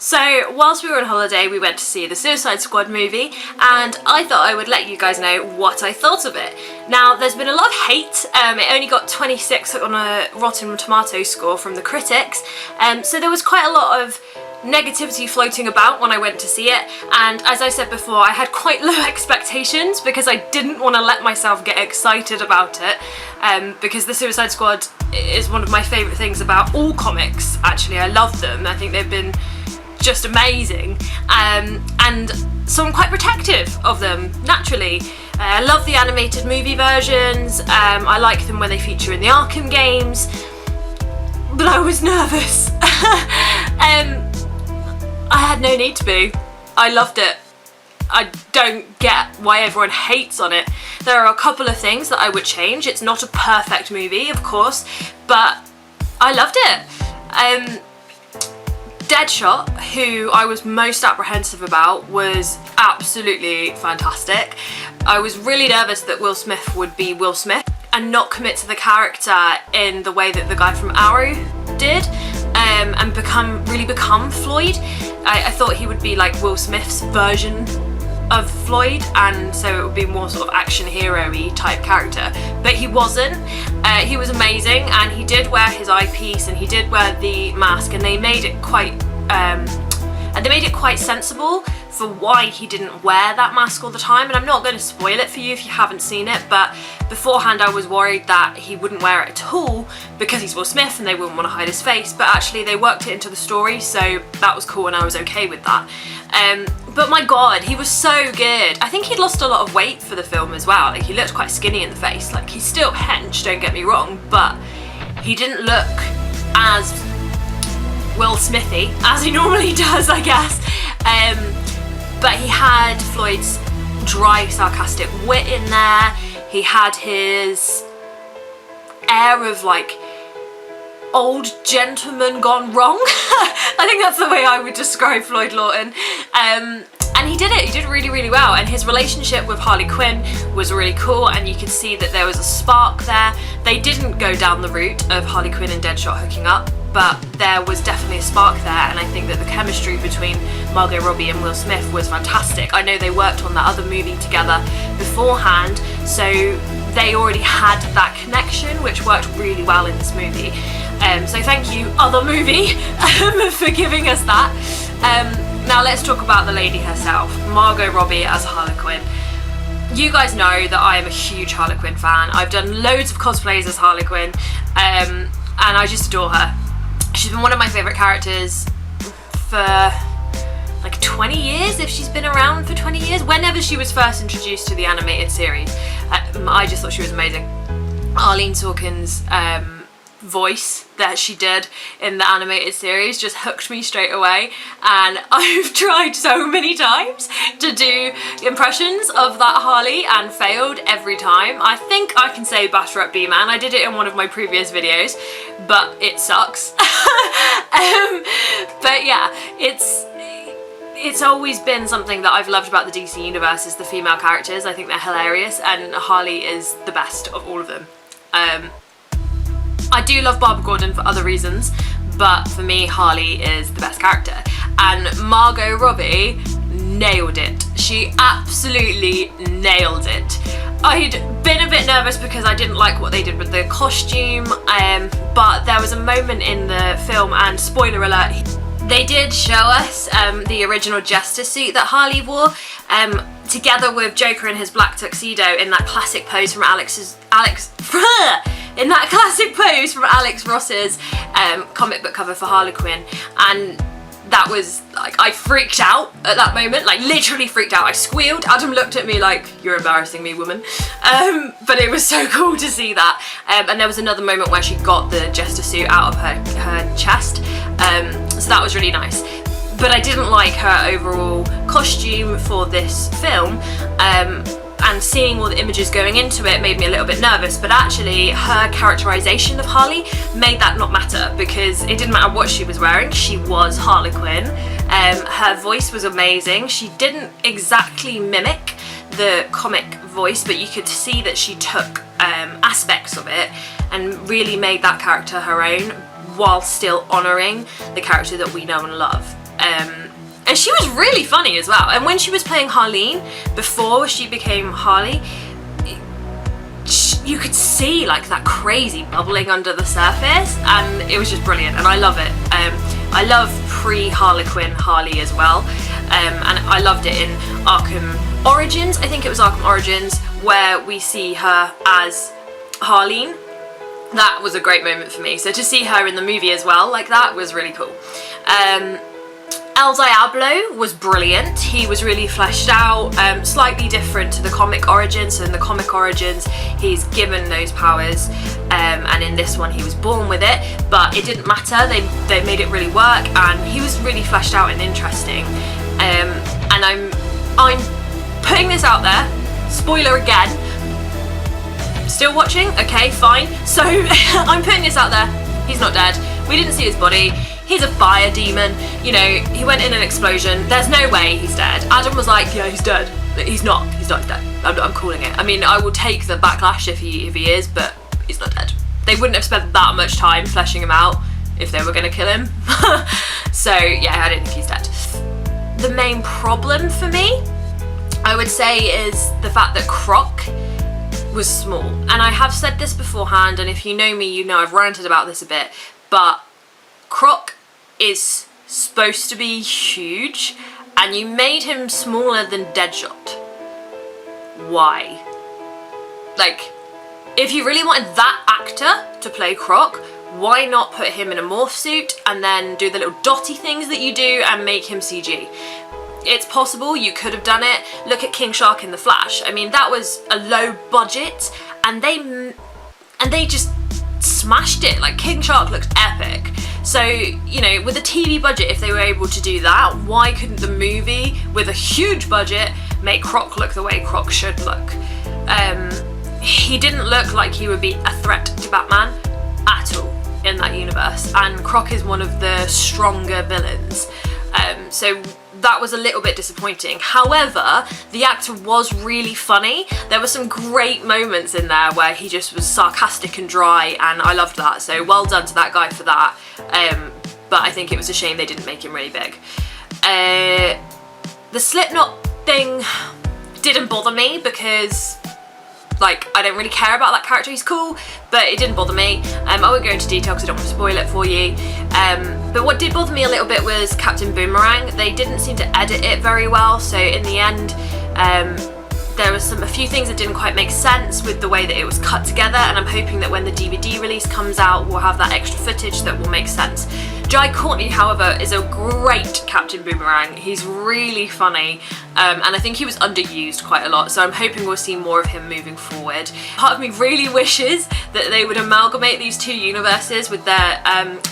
So whilst we were on holiday, we went to see the Suicide Squad movie, and I thought I would let you guys know what I thought of it. Now, there's been a lot of hate. It only got 26 on a Rotten Tomatoes score from the critics, so there was quite a lot of negativity floating about when I went to see it, and as I said before, I had quite low expectations because I didn't want to let myself get excited about it, because the Suicide Squad is one of my favourite things about all comics. Actually, I love them. I think they've been just amazing, and so I'm quite protective of them, naturally. I love the animated movie versions. I like them when they feature in the Arkham games, but I was nervous. I had no need to be. I loved it. I don't get why everyone hates on it. There are a couple of things that I would change. It's not a perfect movie, of course, but I loved it. Deadshot, who I was most apprehensive about, was absolutely fantastic. I was really nervous that Will Smith would be Will Smith and not commit to the character in the way that the guy from Arrow did, and really become Floyd. I thought he would be like Will Smith's version of Floyd, and so it would be more sort of action hero-y type character, but he wasn't. He was amazing, and he did wear his eyepiece and he did wear the mask, and they made it quite sensible for why he didn't wear that mask all the time. And I'm not going to spoil it for you if you haven't seen it, but beforehand I was worried that he wouldn't wear it at all because he's Will Smith and they wouldn't want to hide his face, but actually they worked it into the story, so that was cool and I was okay with that. But my god, he was so good. I think he'd lost a lot of weight for the film as well. Like, he looked quite skinny in the face. Like, he's still hench, don't get me wrong, but he didn't look as Will Smithy as he normally does, I guess. But he had Floyd's dry, sarcastic wit in there. He had his air of like old gentleman gone wrong. I think that's the way I would describe Floyd Lawton. And he did it. He did really, really well. And his relationship with Harley Quinn was really cool, and you could see that there was a spark there. They didn't go down the route of Harley Quinn and Deadshot hooking up, but there was definitely a spark there, and I think that the chemistry between Margot Robbie and Will Smith was fantastic. I know they worked on that other movie together beforehand, so they already had that connection, which worked really well in this movie. So thank you, other movie, for giving us that. Now let's talk about the lady herself, Margot Robbie as Harley Quinn. You guys know that I am a huge Harley Quinn fan. I've done loads of cosplays as Harley Quinn, and I just adore her. She's been one of my favourite characters for like 20 years, if she's been around for 20 years. Whenever she was first introduced to the animated series, I just thought she was amazing. Arlene Sorkin's voice that she did in the animated series just hooked me straight away, and I've tried so many times to do impressions of that Harley and failed every time. I think I can say batter up B-Man. I did it in one of my previous videos, but it sucks. But yeah, it's always been something that I've loved about the DC universe, is the female characters. I think they're hilarious, and Harley is the best of all of them. I do love Barbara Gordon for other reasons, but for me, Harley is the best character. And Margot Robbie nailed it. She absolutely nailed it. I'd been a bit nervous because I didn't like what they did with the costume, but there was a moment in the film, and spoiler alert, they did show us the original Jester suit that Harley wore, together with Joker in his black tuxedo in that classic pose from Alex Ross's comic book cover for Harley Quinn, and that was like, I freaked out at that moment, like literally freaked out. I squealed. Adam looked at me like, "You're embarrassing me, woman." But it was so cool to see that. And there was another moment where she got the Jester suit out of her chest, so that was really nice. But I didn't like her overall costume for this film, and seeing all the images going into it made me a little bit nervous, but actually her characterization of Harley made that not matter, because it didn't matter what she was wearing, she was Harley Quinn. Her voice was amazing. She didn't exactly mimic the comic voice, but you could see that she took aspects of it and really made that character her own, while still honouring the character that we know and love. And she was really funny as well. And when she was playing Harleen, before she became Harley, you could see like that crazy bubbling under the surface, and it was just brilliant, and I love it. I love pre-Harley Quinn Harley as well, and I loved it in Arkham Origins. I think it was Arkham Origins where we see her as Harleen. That was a great moment for me. So to see her in the movie as well like that was really cool. El Diablo was brilliant. He was really fleshed out, slightly different to the comic origins. So in the comic origins, he's given those powers, and in this one, he was born with it. But it didn't matter. They made it really work, and he was really fleshed out and interesting. And I'm putting this out there. Spoiler again. Still watching? Okay, fine. So I'm putting this out there. He's not dead. We didn't see his body. He's a fire demon, you know, he went in an explosion. There's no way he's dead. Adam was like, yeah, he's dead. He's not dead. I'm calling it. I mean, I will take the backlash if he is, but he's not dead. They wouldn't have spent that much time fleshing him out if they were gonna kill him. So yeah, I don't think he's dead. The main problem for me, I would say, is the fact that Croc was small. And I have said this beforehand, and if you know me, you know I've ranted about this a bit, but Croc is supposed to be huge, and you made him smaller than Deadshot. Why? Like, if you really wanted that actor to play Croc, why not put him in a morph suit and then do the little dotty things that you do and make him CG? It's possible, you could have done it. Look at King Shark in The Flash. I mean, that was a low budget, and they just smashed it. Like, King Shark looks epic. So, you know, with a TV budget, if they were able to do that, why couldn't the movie, with a huge budget, make Croc look the way Croc should look? He didn't look like he would be a threat to Batman at all in that universe, and Croc is one of the stronger villains. So that was a little bit disappointing. However, the actor was really funny. There were some great moments in there where he just was sarcastic and dry, and I loved that. So well done to that guy for that. But I think it was a shame they didn't make him really big. The Slipknot thing didn't bother me because, like, I don't really care about that character. He's cool, but it didn't bother me. I won't go into detail because I don't want to spoil it for you. But what did bother me a little bit was Captain Boomerang. They didn't seem to edit it very well, so in the end, there was a few things that didn't quite make sense with the way that it was cut together, and I'm hoping that when the DVD release comes out, we'll have that extra footage that will make sense. Jai Courtney, however, is a great Captain Boomerang. He's really funny, and I think he was underused quite a lot, so I'm hoping we'll see more of him moving forward. Part of me really wishes that they would amalgamate these two universes with their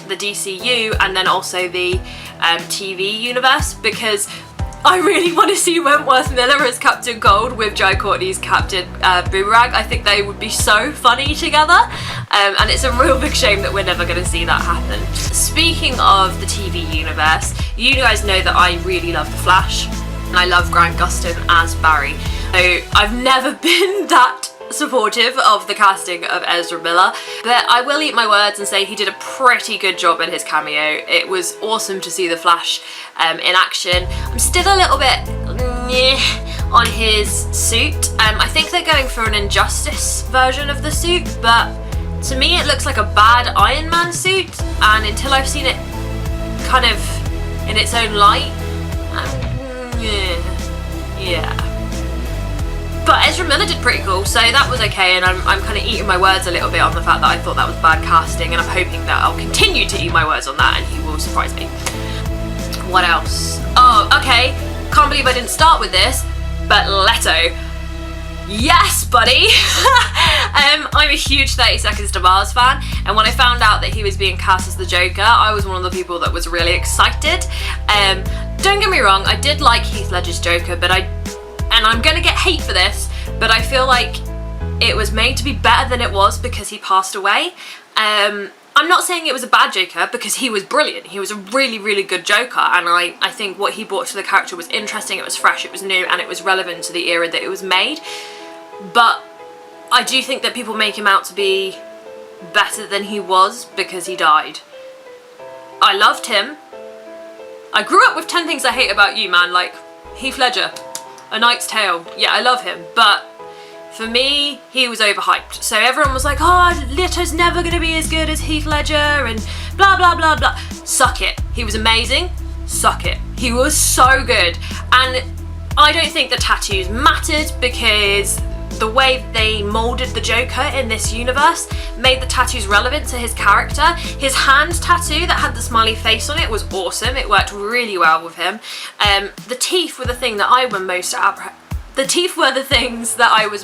the DCU and then also the TV universe, because I really want to see Wentworth Miller as Captain Gold with Jai Courtney's Captain Boomerang. I think they would be so funny together, and it's a real big shame that we're never going to see that happen. Speaking of the TV universe, you guys know that I really love The Flash, and I love Grant Gustin as Barry. So I've never been that supportive of the casting of Ezra Miller, but I will eat my words and say he did a pretty good job in his cameo. It was awesome to see the Flash in action. I'm still a little bit on his suit. I think they're going for an Injustice version of the suit, but to me it looks like a bad Iron Man suit, and until I've seen it kind of in its own light, yeah. But Ezra Miller did pretty cool, so that was okay, and I'm kind of eating my words a little bit on the fact that I thought that was bad casting, and I'm hoping that I'll continue to eat my words on that and he will surprise me. What else? Oh, okay, can't believe I didn't start with this, but Leto. Yes, buddy! I'm a huge 30 Seconds to Mars fan, and when I found out that he was being cast as the Joker, I was one of the people that was really excited. Don't get me wrong, I did like Heath Ledger's Joker, but and I'm gonna get hate for this, but I feel like it was made to be better than it was because he passed away. I'm not saying it was a bad Joker, because he was brilliant. He was a really, really good Joker, and I think what he brought to the character was interesting, it was fresh, it was new, and it was relevant to the era that it was made. But I do think that people make him out to be better than he was because he died. I loved him. I grew up with 10 Things I Hate About You, man. Like, Heath Ledger, A Knight's Tale. Yeah, I love him, but for me, he was overhyped. So everyone was like, oh, Leto's never gonna be as good as Heath Ledger and blah, blah, blah, blah. Suck it. He was amazing. Suck it. He was so good. And I don't think the tattoos mattered because the way they molded the Joker in this universe made the tattoos relevant to his character. His hand tattoo that had the smiley face on it was awesome. It worked really well with him. The teeth were the thing that I was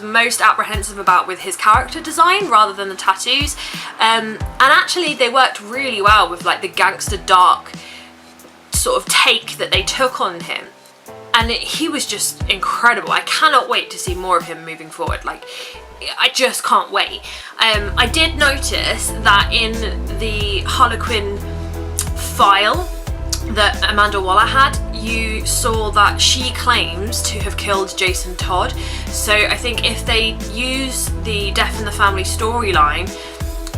most apprehensive about with his character design rather than the tattoos. And actually they worked really well with like the gangster dark sort of take that they took on him. And he was just incredible. I cannot wait to see more of him moving forward. Like, I just can't wait. I did notice that in the Harley Quinn file that Amanda Waller had, you saw that she claims to have killed Jason Todd. So I think if they use the Death in the Family storyline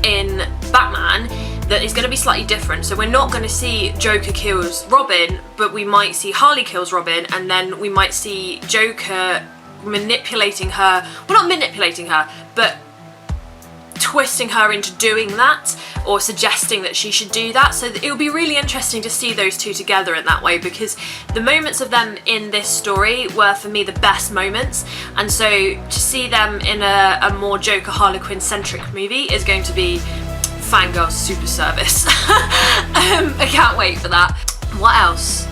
in Batman, that is going to be slightly different. So we're not going to see Joker kills Robin, but we might see Harley kills Robin, and then we might see Joker manipulating her, well, not manipulating her, but twisting her into doing that or suggesting that she should do that. So it'll be really interesting to see those two together in that way, because the moments of them in this story were for me the best moments, and so to see them in a more Joker Harley Quinn centric movie is going to be fangirl super service. I can't wait for that. What else?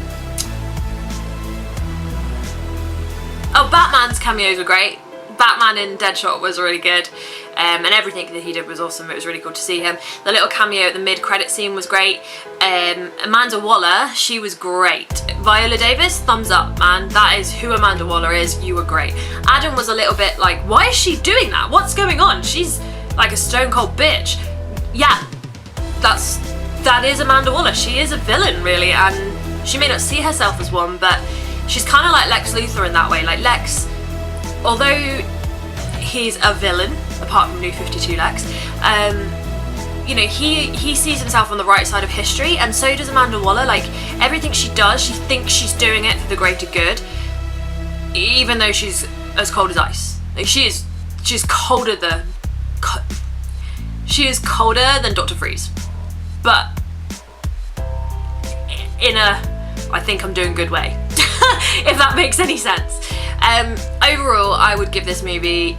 Oh, Batman's cameos were great. Batman in Deadshot was really good, and everything that he did was awesome. It was really cool to see him. The little cameo at the mid-credit scene was great. Amanda Waller, she was great. Viola Davis, thumbs up, man. That is who Amanda Waller is. You were great. Adam was a little bit like, why is she doing that? What's going on? She's like a stone cold bitch. Yeah, that is Amanda Waller. She is a villain, really, and she may not see herself as one, but she's kind of like Lex Luthor in that way. Like Lex, although he's a villain, apart from New 52 Lex, you know, he sees himself on the right side of history, and so does Amanda Waller. Like, everything she does, she thinks she's doing it for the greater good, even though she's as cold as ice. Like, she's colder than Dr. Freeze, but in a I think I'm doing good way, if that makes any sense. Overall, I would give this movie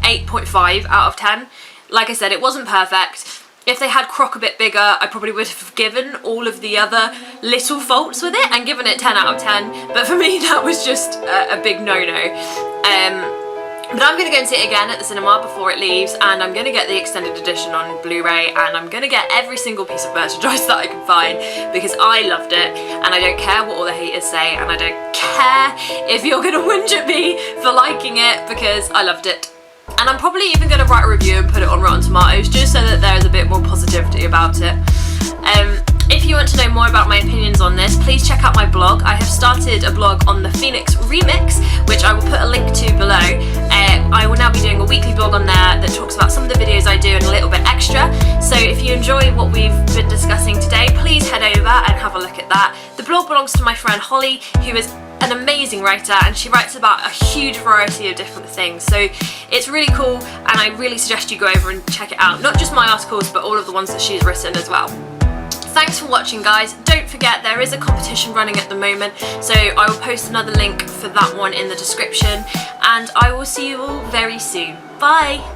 8.5 out of 10. Like I said, it wasn't perfect. If they had Croc a bit bigger, I probably would have forgiven all of the other little faults with it and given it 10 out of 10. But for me, that was just a big no-no. But I'm going to go and see it again at the cinema before it leaves, and I'm going to get the extended edition on Blu-ray, and I'm going to get every single piece of merchandise that I can find, because I loved it, and I don't care what all the haters say, and I don't care if you're going to whinge at me for liking it, because I loved it. And I'm probably even going to write a review and put it on Rotten Tomatoes, just so that there is a bit more positivity about it. If you want to know more about my opinions on this, please check out my blog. I have started a blog on the Phoenix Remix, which I will put a link to below. I will now be doing a weekly blog on there that talks about some of the videos I do and a little bit extra. So if you enjoy what we've been discussing today, please head over and have a look at that. The blog belongs to my friend Holly, who is an amazing writer, and she writes about a huge variety of different things. So it's really cool, and I really suggest you go over and check it out. Not just my articles, but all of the ones that she's written as well. Thanks for watching, guys. Don't forget, there is a competition running at the moment, so I will post another link for that one in the description, and I will see you all very soon. Bye!